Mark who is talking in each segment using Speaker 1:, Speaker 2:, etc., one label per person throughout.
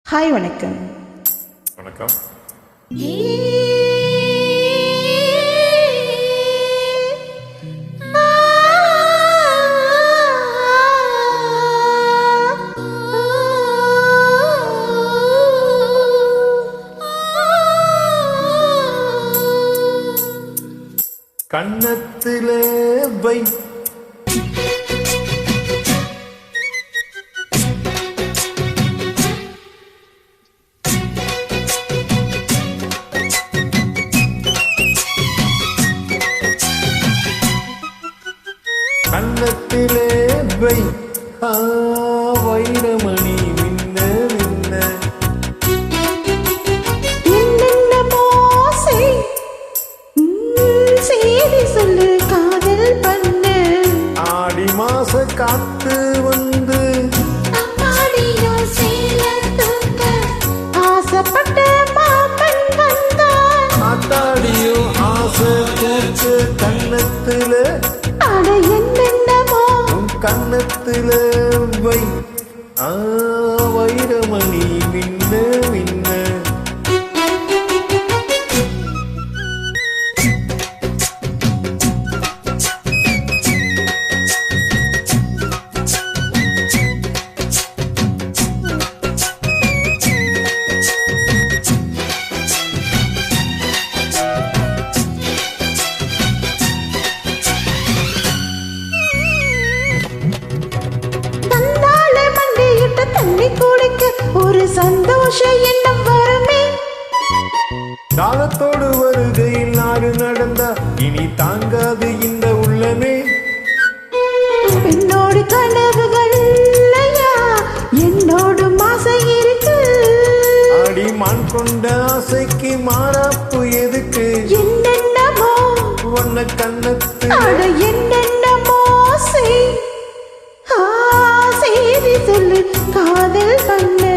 Speaker 1: Hi வணக்கம்.
Speaker 2: வணக்கம். கண்ணத்திலே வை கண்ணத்திலே வை வைரமணி மின்ன மின்ன
Speaker 1: செய்தி சொல்லு காதல் பண்ண
Speaker 2: ஆடி மாச காத்து வந்து
Speaker 1: ஆசைப்பட்ட மாமன் வந்தான்
Speaker 2: ஆத்தாடியும் ஆசை கூத்து கண்ணத்தில
Speaker 1: அட என்னென்னமோ
Speaker 2: கண்ணத்தில வை வைரமணி மின்ன மின்ன
Speaker 1: தண்ணி குடிக்க ஒரு சந்தோஷ எண்ணம் வருமே.
Speaker 2: காலத்தோடு வருகையில் நாடு நடந்தா இனி தாங்காது இந்த உள்ளமே.
Speaker 1: என்னோடு கனவுகள் இல்லையா, என்னோடு ஆசை இருக்கு.
Speaker 2: அடிமான் கொண்ட ஆசைக்கு மாறாப்பு எதுக்கு?
Speaker 1: என்னென்னமோ
Speaker 2: ஒன்ன கண்ணத்து
Speaker 1: என்னென்னமோ செய்தி சொல்லு காதல் பண்ணு.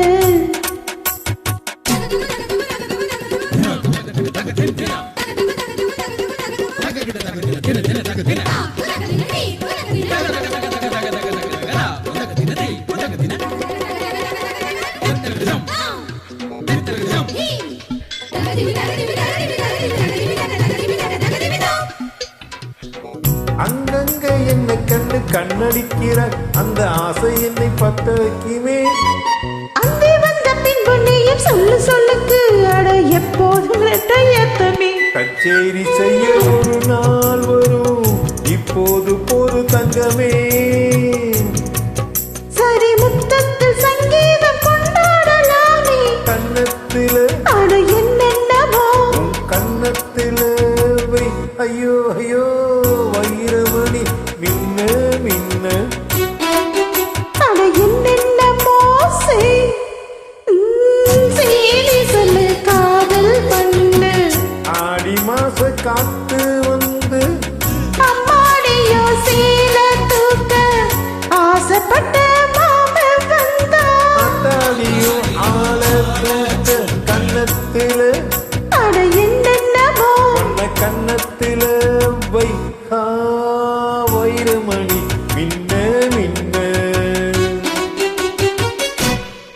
Speaker 2: அங்கங்க என்ன கண்ணு கண்ணடிக்கிற அந்த ஆசை என்னை பத்த வைக்குமே.
Speaker 1: அங்கே வந்த பின்பு நீயும் சொல்லு சொல்லுக்கு அட எப்போதும் ஏத்தமே.
Speaker 2: கச்சேரி செய்ய ஒரு நாள் வரும், இப்போது போது தங்கமே.
Speaker 1: சரி முத்தத்தில் சங்கீதம் கொண்டாடலாமே.
Speaker 2: கண்ணத்தில
Speaker 1: அட என்னென்னமோ
Speaker 2: கண்ணத்தில வை ஐயோ ஐயோ வைரமணி மின்ன மின்ன.
Speaker 1: அட என்னென்னமோ செய்தி சொல்லு காதல் பண்ணு.
Speaker 2: ஆடி மாச காத்து வந்து
Speaker 1: அம்மாடியோ சீல தூக்க ஆசைப்பட்ட மாமன் வந்தான்.
Speaker 2: ஆத்தாடியோ ஆள தூக்க கண்ணத்தில
Speaker 1: அட என்னென்னமோ
Speaker 2: கண்ணத்தில வை வைரமணி மின்ன மின்ன.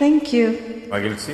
Speaker 1: Thank you.
Speaker 2: மகிழ்ச்சி.